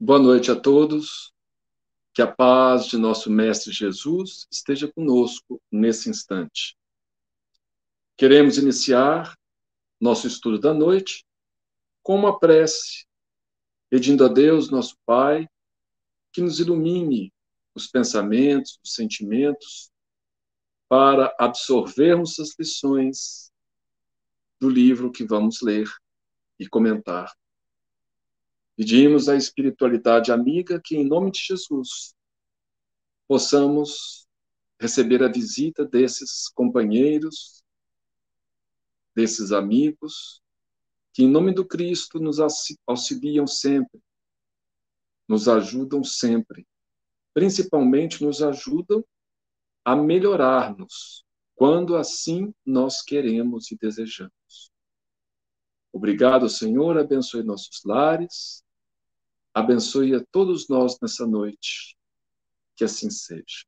Boa noite a todos. Que a paz de nosso Mestre Jesus esteja conosco nesse instante. Queremos iniciar nosso estudo da noite com uma prece, pedindo a Deus, nosso Pai, que nos ilumine os pensamentos, os sentimentos, para absorvermos as lições do livro que vamos ler e comentar. Pedimos à espiritualidade amiga que, em nome de Jesus, possamos receber a visita desses companheiros, desses amigos, que, em nome do Cristo, nos auxiliam sempre, nos ajudam sempre, principalmente nos ajudam a melhorar-nos, quando assim nós queremos e desejamos. Obrigado, Senhor, abençoe nossos lares, abençoe a todos nós nessa noite, que assim seja.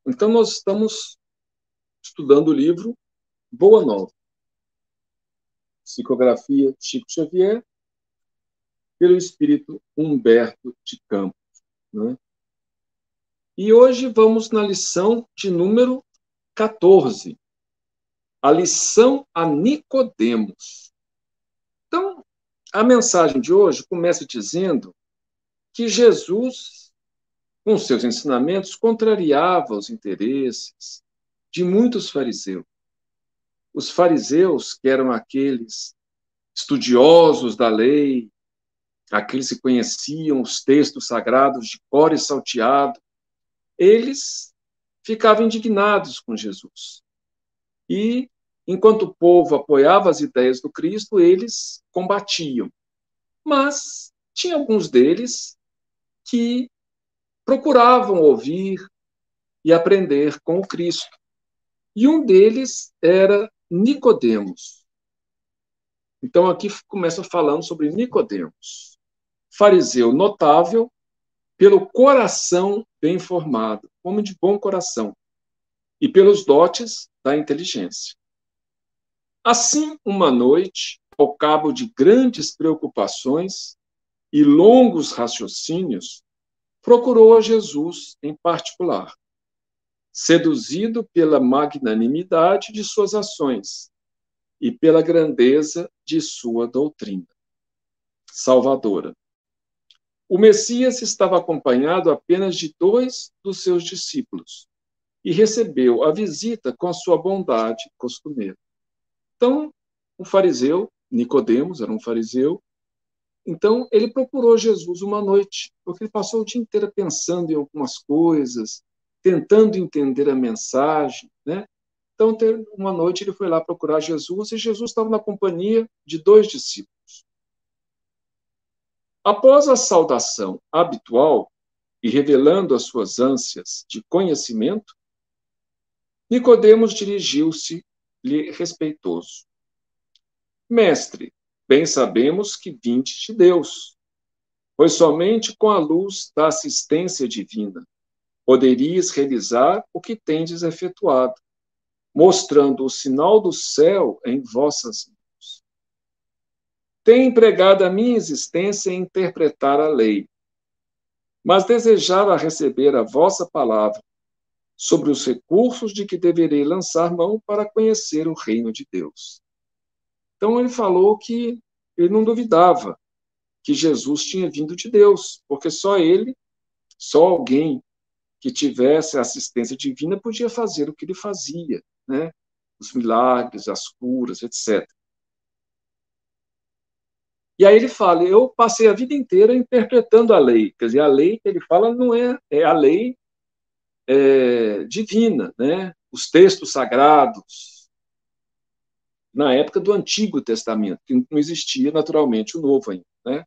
Então, nós estamos estudando o livro Boa Nova, psicografia Chico Xavier, pelo espírito Humberto de Campos, né? E hoje vamos na lição de número 14, a lição a Nicodemos. Então, a mensagem de hoje começa dizendo que Jesus, com seus ensinamentos, contrariava os interesses de muitos fariseus. Os fariseus, que eram aqueles estudiosos da lei, aqueles que conheciam os textos sagrados de cor e salteado, eles ficavam indignados com Jesus. E, enquanto o povo apoiava as ideias do Cristo, eles combatiam. Mas tinha alguns deles que procuravam ouvir e aprender com o Cristo. E um deles era Nicodemos. Então, aqui começa falando sobre Nicodemos, fariseu notável pelo coração bem formado, homem de bom coração, e pelos dotes da inteligência. Assim, uma noite, ao cabo de grandes preocupações e longos raciocínios, procurou a Jesus em particular, seduzido pela magnanimidade de suas ações e pela grandeza de sua doutrina salvadora. O Messias estava acompanhado apenas de 2 dos seus discípulos e recebeu a visita com a sua bondade costumeira. Então, o fariseu, Nicodemos, era um fariseu, então ele procurou Jesus uma noite, porque ele passou o dia inteiro pensando em algumas coisas, tentando entender a mensagem, né? Então, uma noite ele foi lá procurar Jesus e Jesus estava na companhia de 2 discípulos. Após a saudação habitual e revelando as suas ânsias de conhecimento, Nicodemos dirigiu-se-lhe respeitoso. Mestre, bem sabemos que vindes de Deus, pois somente com a luz da assistência divina poderias realizar o que tendes efetuado, mostrando o sinal do céu em vossas mãos. Tenho empregado a minha existência em interpretar a lei, mas desejava receber a vossa palavra sobre os recursos de que deverei lançar mão para conhecer o reino de Deus. Então ele falou que ele não duvidava que Jesus tinha vindo de Deus, porque só ele, só alguém que tivesse a assistência divina podia fazer o que ele fazia, né? Os milagres, as curas, etc. E aí ele fala, eu passei a vida inteira interpretando a lei. Quer dizer, a lei que ele fala não é a lei divina, né? Os textos sagrados, na época do Antigo Testamento, que não existia naturalmente o Novo ainda, né?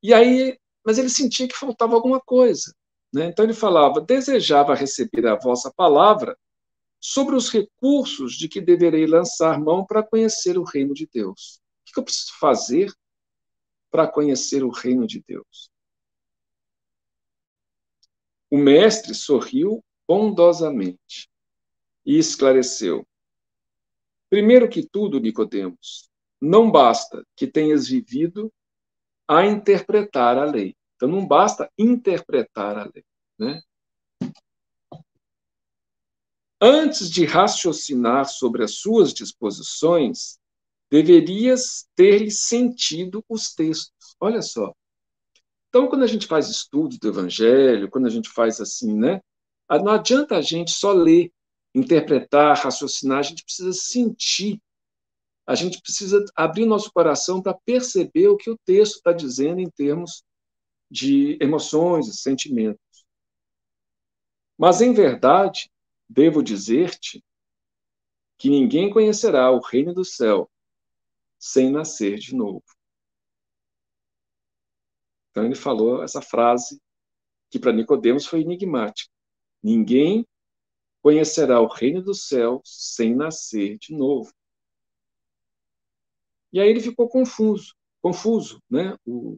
E aí, mas ele sentia que faltava alguma coisa, né? Então ele falava, desejava receber a vossa palavra sobre os recursos de que deverei lançar mão para conhecer o reino de Deus. O que eu preciso fazer para conhecer o reino de Deus? O mestre sorriu bondosamente e esclareceu. Primeiro que tudo, Nicodemos, não basta que tenhas vivido a interpretar a lei. Então, não basta interpretar a lei, né? Antes de raciocinar sobre as suas disposições, deverias ter sentido os textos. Olha só. Então, quando a gente faz estudos do Evangelho, quando a gente faz assim, né? Não adianta a gente só ler, interpretar, raciocinar, a gente precisa sentir. A gente precisa abrir nosso coração para perceber o que o texto está dizendo em termos de emoções e sentimentos. Mas, em verdade, devo dizer-te que ninguém conhecerá o reino do céu sem nascer de novo. Então, ele falou essa frase que para Nicodemos foi enigmática. Ninguém conhecerá o reino do céu sem nascer de novo. E aí ele ficou confuso, né? O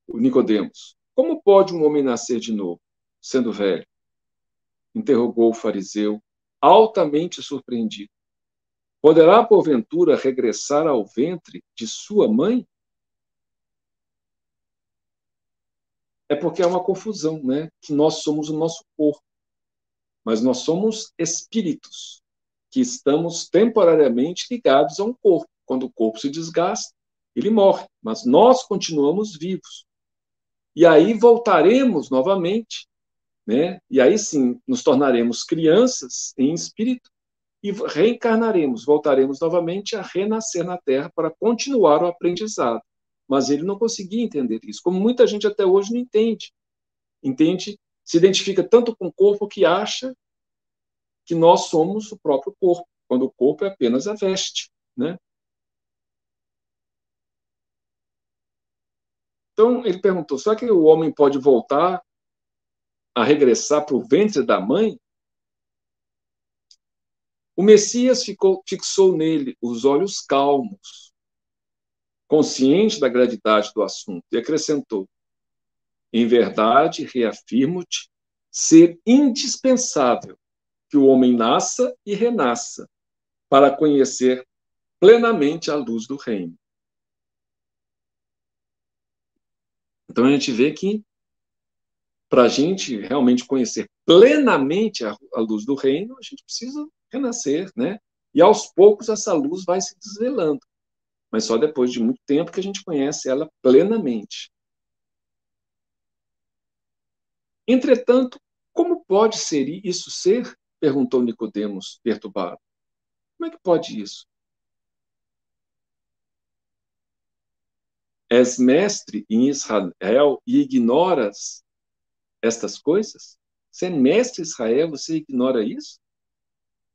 Nicodemos. Como pode um homem nascer de novo, sendo velho? Interrogou o fariseu, altamente surpreendido. Poderá, porventura, regressar ao ventre de sua mãe? É porque é uma confusão, né? Que nós somos o nosso corpo, mas nós somos espíritos que estamos temporariamente ligados a um corpo. Quando o corpo se desgasta, ele morre, mas nós continuamos vivos. E aí voltaremos novamente, né? E aí sim nos tornaremos crianças em espírito e reencarnaremos, voltaremos novamente a renascer na Terra para continuar o aprendizado. Mas ele não conseguia entender isso, como muita gente até hoje não entende. Entende? Se identifica tanto com o corpo que acha que nós somos o próprio corpo, quando o corpo é apenas a veste, né? Então, ele perguntou, será que o homem pode voltar a regressar para o ventre da mãe? O Messias fixou nele os olhos calmos, consciente da gravidade do assunto, e acrescentou, em verdade, reafirmo-te ser indispensável que o homem nasça e renasça para conhecer plenamente a luz do reino. Então a gente vê que para a gente realmente conhecer plenamente a luz do reino, a gente precisa renascer, né? E aos poucos essa luz vai se desvelando, mas só depois de muito tempo que a gente conhece ela plenamente. Entretanto, como pode ser isso ser? Perguntou Nicodemos, perturbado. Como é que pode isso? És mestre em Israel e ignoras estas coisas? Você é mestre em Israel, você ignora isso?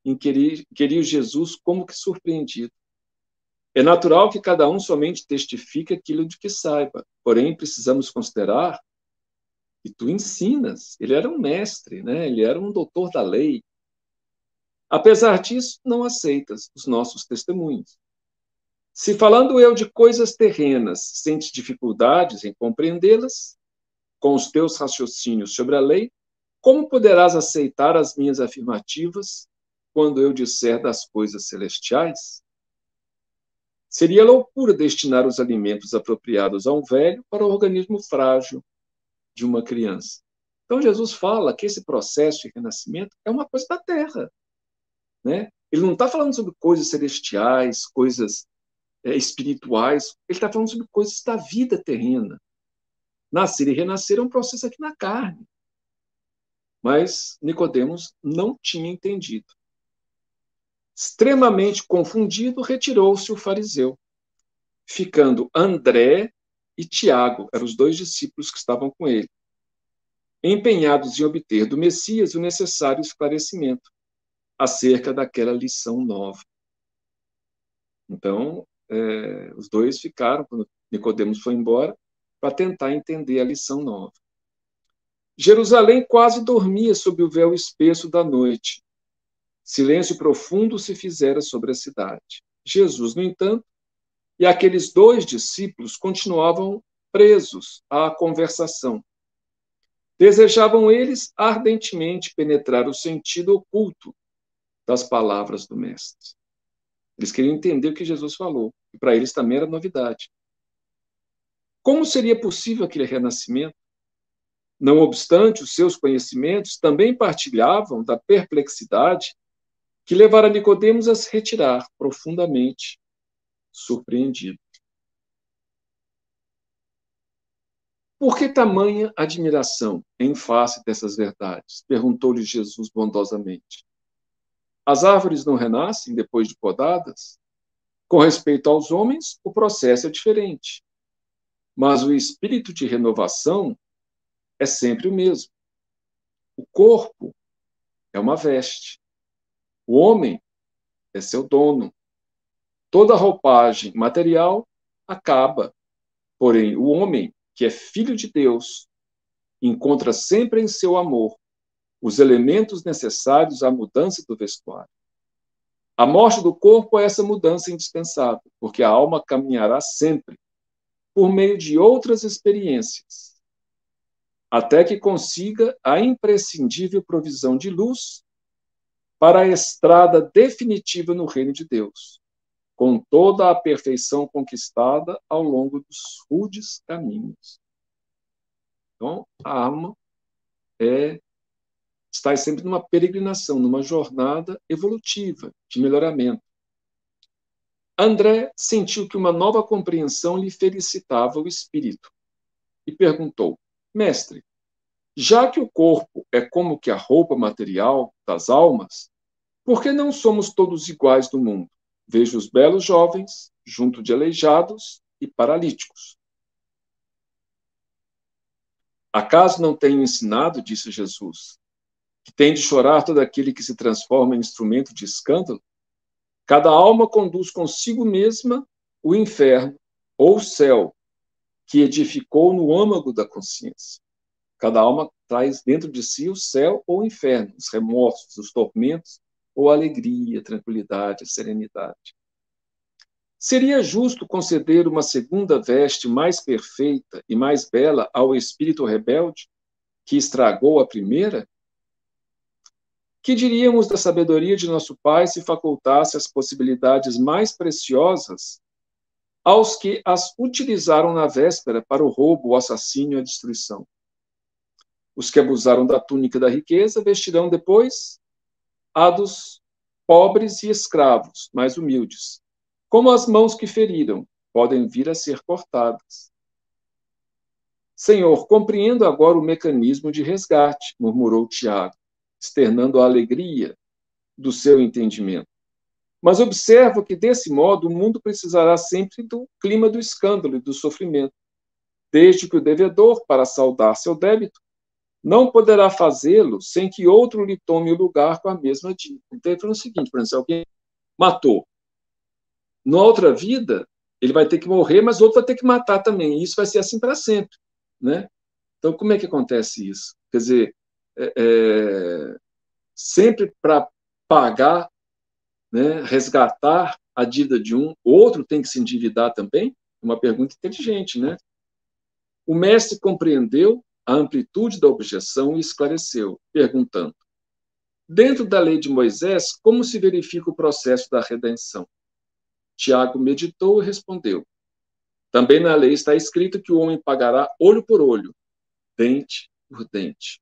Inquiriu Jesus como que surpreendido. É natural que cada um somente testifique aquilo de que saiba, porém precisamos considerar que tu ensinas. Ele era um mestre, né? Ele era um doutor da lei. Apesar disso, não aceitas os nossos testemunhos. Se falando eu de coisas terrenas, sentes dificuldades em compreendê-las, com os teus raciocínios sobre a lei, como poderás aceitar as minhas afirmativas quando eu disser das coisas celestiais? Seria loucura destinar os alimentos apropriados a um velho para o organismo frágil de uma criança. Então, Jesus fala que esse processo de renascimento é uma coisa da terra, né? Ele não está falando sobre coisas celestiais, coisas espirituais, ele está falando sobre coisas da vida terrena. Nascer e renascer é um processo aqui na carne. Mas Nicodemos não tinha entendido. Extremamente confundido, retirou-se o fariseu, ficando André e Tiago, eram os dois discípulos que estavam com ele, empenhados em obter do Messias o necessário esclarecimento acerca daquela lição nova. Então, os dois ficaram, quando Nicodemos foi embora, para tentar entender a lição nova. Jerusalém quase dormia sob o véu espesso da noite. Silêncio profundo se fizera sobre a cidade. Jesus, no entanto, e aqueles dois discípulos continuavam presos à conversação. Desejavam eles ardentemente penetrar o sentido oculto das palavras do Mestre. Eles queriam entender o que Jesus falou, e para eles também era novidade. Como seria possível aquele renascimento? Não obstante, os seus conhecimentos também partilhavam da perplexidade que levara Nicodemos a se retirar, profundamente surpreendido. Por que tamanha admiração em face dessas verdades? Perguntou-lhe Jesus bondosamente. As árvores não renascem depois de podadas? Com respeito aos homens, o processo é diferente. Mas o espírito de renovação é sempre o mesmo. O corpo é uma veste. O homem é seu dono. Toda roupagem material acaba. Porém, o homem, que é filho de Deus, encontra sempre em seu amor os elementos necessários à mudança do vestuário. A morte do corpo é essa mudança indispensável, porque a alma caminhará sempre por meio de outras experiências, até que consiga a imprescindível provisão de luz para a estrada definitiva no reino de Deus, com toda a perfeição conquistada ao longo dos rudes caminhos. Então, a alma está sempre numa peregrinação, numa jornada evolutiva, de melhoramento. André sentiu que uma nova compreensão lhe felicitava o espírito e perguntou: Mestre, já que o corpo é como que a roupa material das almas, por que não somos todos iguais no mundo? Vejo os belos jovens junto de aleijados e paralíticos. Acaso não tenho ensinado, disse Jesus, que tem de chorar todo aquele que se transforma em instrumento de escândalo? Cada alma conduz consigo mesma o inferno ou o céu que edificou no âmago da consciência. Cada alma traz dentro de si o céu ou o inferno, os remorsos, os tormentos, ou a alegria, a tranquilidade, a serenidade. Seria justo conceder uma segunda veste mais perfeita e mais bela ao espírito rebelde que estragou a primeira? Que diríamos da sabedoria de nosso Pai se facultasse as possibilidades mais preciosas aos que as utilizaram na véspera para o roubo, o assassínio e a destruição? Os que abusaram da túnica da riqueza vestirão depois a dos pobres e escravos, mais humildes. Como as mãos que feriram podem vir a ser cortadas. Senhor, compreendo agora o mecanismo de resgate, murmurou Tiago, externando a alegria do seu entendimento. Mas observo que, desse modo, o mundo precisará sempre do clima do escândalo e do sofrimento, desde que o devedor, para saldar seu débito, não poderá fazê-lo sem que outro lhe tome o lugar com a mesma dívida. Então, ele falou o seguinte, por exemplo, se alguém matou, na outra vida, ele vai ter que morrer, mas outro vai ter que matar também, e isso vai ser assim para sempre, né? Então, como é que acontece isso? Quer dizer, sempre para pagar, né, resgatar a dívida de um, outro tem que se endividar também? Uma pergunta inteligente, né? O mestre compreendeu a amplitude da objeção e esclareceu, perguntando: dentro da lei de Moisés, como se verifica o processo da redenção? Tiago meditou e respondeu: também na lei está escrito que o homem pagará olho por olho, dente por dente.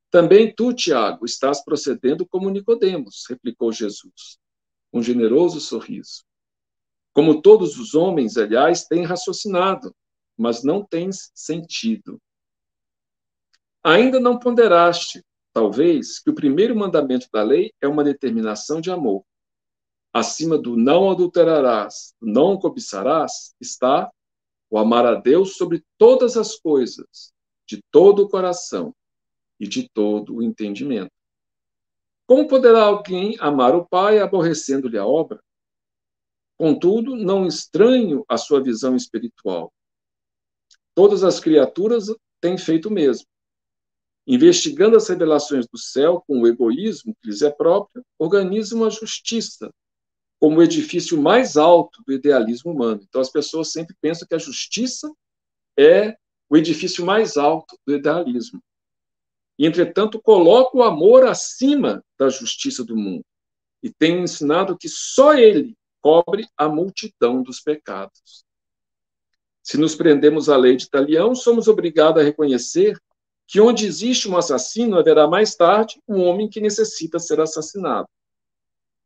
Também tu, Tiago, estás procedendo como Nicodemos, replicou Jesus, com um generoso sorriso. Como todos os homens, aliás, têm raciocinado, mas não tens sentido. Ainda não ponderaste, talvez, que o primeiro mandamento da lei é uma determinação de amor. Acima do não adulterarás, não cobiçarás, está o amar a Deus sobre todas as coisas, de todo o coração e de todo o entendimento. Como poderá alguém amar o Pai aborrecendo-lhe a obra? Contudo, não estranho a sua visão espiritual. Todas as criaturas têm feito o mesmo. Investigando as revelações do céu com o egoísmo que lhes é próprio, organizam a justiça como o edifício mais alto do idealismo humano. Então, as pessoas sempre pensam que a justiça é o edifício mais alto do idealismo. E, entretanto, coloca o amor acima da justiça do mundo. E tem ensinado que só ele cobre a multidão dos pecados. Se nos prendemos à lei de Talião, somos obrigados a reconhecer que onde existe um assassino, haverá mais tarde um homem que necessita ser assassinado.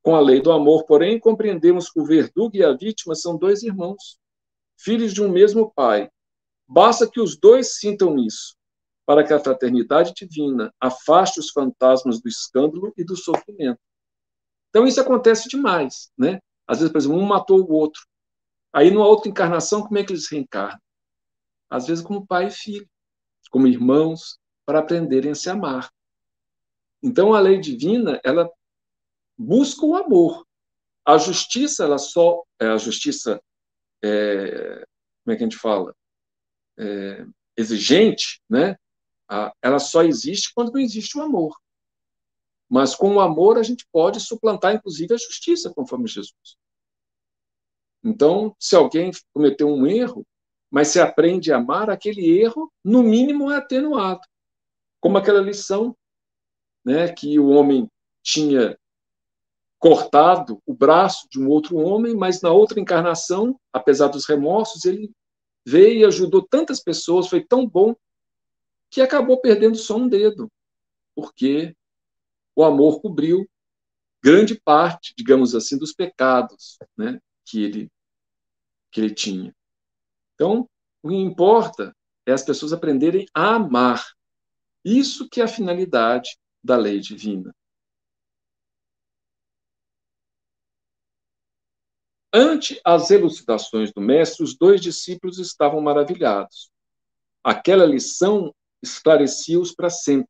Com a lei do amor, porém, compreendemos que o verdugo e a vítima são dois irmãos, filhos de um mesmo pai. Basta que os dois sintam isso, para que a fraternidade divina afaste os fantasmas do escândalo e do sofrimento. Então, isso acontece demais, né? Às vezes, por exemplo, um matou o outro. Aí, numa outra encarnação, como é que eles reencarnam? Às vezes, como pai e filho, como irmãos, para aprenderem a se amar. Então, a lei divina, ela busca o amor. A justiça, ela só... A justiça, como é que a gente fala? Exigente, né? Ela só existe quando não existe o amor. Mas com o amor a gente pode suplantar, inclusive, a justiça, conforme Jesus. Então, se alguém cometeu um erro, mas se aprende a amar, aquele erro, no mínimo, é atenuado. Como aquela lição, né, que o homem tinha cortado o braço de um outro homem, mas na outra encarnação, apesar dos remorsos, ele veio e ajudou tantas pessoas, foi tão bom, que acabou perdendo só um dedo, porque o amor cobriu grande parte, digamos assim, dos pecados, né, que ele tinha. Então, o que importa é as pessoas aprenderem a amar. Isso que é a finalidade da lei divina. Ante as elucidações do mestre, os dois discípulos estavam maravilhados. Aquela lição esclarecia-os para sempre.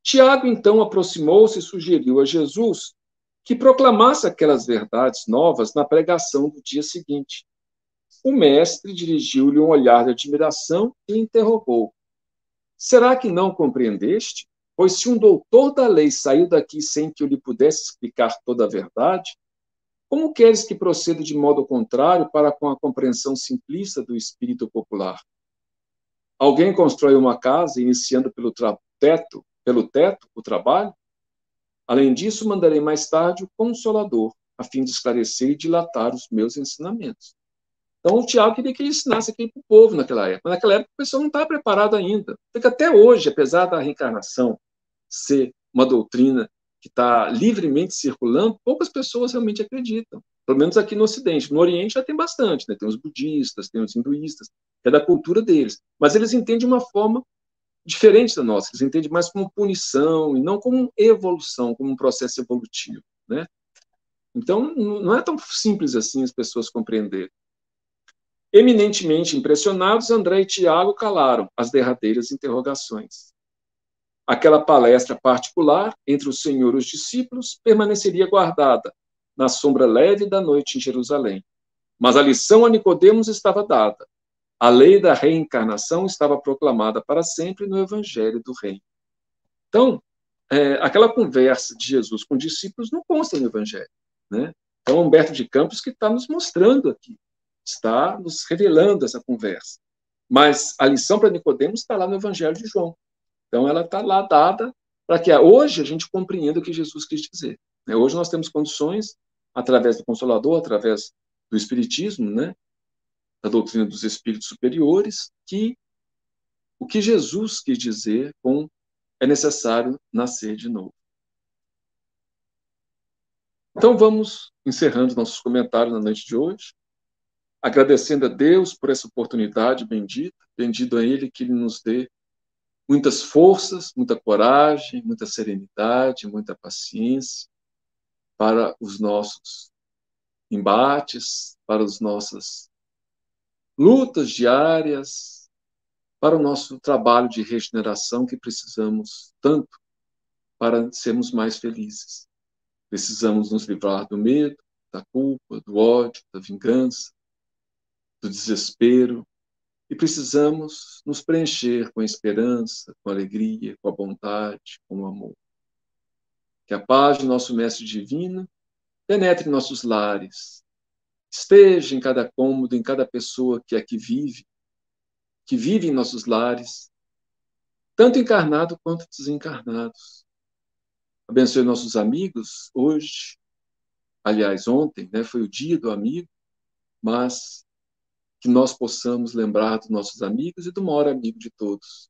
Tiago, então, aproximou-se e sugeriu a Jesus que proclamasse aquelas verdades novas na pregação do dia seguinte. O mestre dirigiu-lhe um olhar de admiração e interrogou: será que não compreendeste? Pois se um doutor da lei saiu daqui sem que eu lhe pudesse explicar toda a verdade, como queres que proceda de modo contrário para com a compreensão simplista do espírito popular? Alguém constrói uma casa iniciando pelo teto o trabalho? Além disso, mandarei mais tarde o Consolador, a fim de esclarecer e dilatar os meus ensinamentos. Então, o Tiago queria que ele ensinasse aquilo para o povo naquela época. Naquela época, o pessoal não estava preparado ainda. Porque até hoje, apesar da reencarnação ser uma doutrina que está livremente circulando, poucas pessoas realmente acreditam. Pelo menos aqui no Ocidente. No Oriente já tem bastante, né? Tem os budistas, tem os hinduístas, que é da cultura deles. Mas eles entendem de uma forma diferente da nossa. Eles entendem mais como punição e não como evolução, como um processo evolutivo, né? Então, não é tão simples assim as pessoas compreenderem. Eminentemente impressionados, André e Tiago calaram as derradeiras interrogações. Aquela palestra particular entre o Senhor e os discípulos permaneceria guardada na sombra leve da noite em Jerusalém. Mas a lição a Nicodemos estava dada. A lei da reencarnação estava proclamada para sempre no Evangelho do Reino. Então, aquela conversa de Jesus com os discípulos não consta no Evangelho, né? Então, Humberto de Campos que está nos mostrando aqui, está nos revelando essa conversa. Mas a lição para Nicodemos está lá no Evangelho de João. Então, ela está lá dada para que hoje a gente compreenda o que Jesus quis dizer. Hoje nós temos condições, através do Consolador, através do Espiritismo, né, da doutrina dos espíritos superiores, que o que Jesus quis dizer com é necessário nascer de novo. Então, vamos encerrando nossos comentários na noite de hoje, agradecendo a Deus por essa oportunidade bendita, pedindo a Ele que Ele nos dê muitas forças, muita coragem, muita serenidade, muita paciência para os nossos embates, para as nossas lutas diárias, para o nosso trabalho de regeneração que precisamos tanto para sermos mais felizes. Precisamos nos livrar do medo, da culpa, do ódio, da vingança, do desespero, e precisamos nos preencher com a esperança, com a alegria, com a bondade, com o amor. Que a paz de nosso Mestre Divino penetre em nossos lares, esteja em cada cômodo, em cada pessoa que aqui vive, que vive em nossos lares, tanto encarnado quanto desencarnados. Abençoe nossos amigos hoje, aliás, ontem, né, foi o dia do amigo, mas que nós possamos lembrar dos nossos amigos e do maior amigo de todos,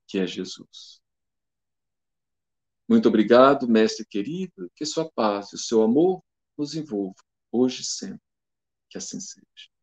que é Jesus. Muito obrigado, mestre querido, que sua paz e o seu amor nos envolvam, hoje e sempre. Que assim seja.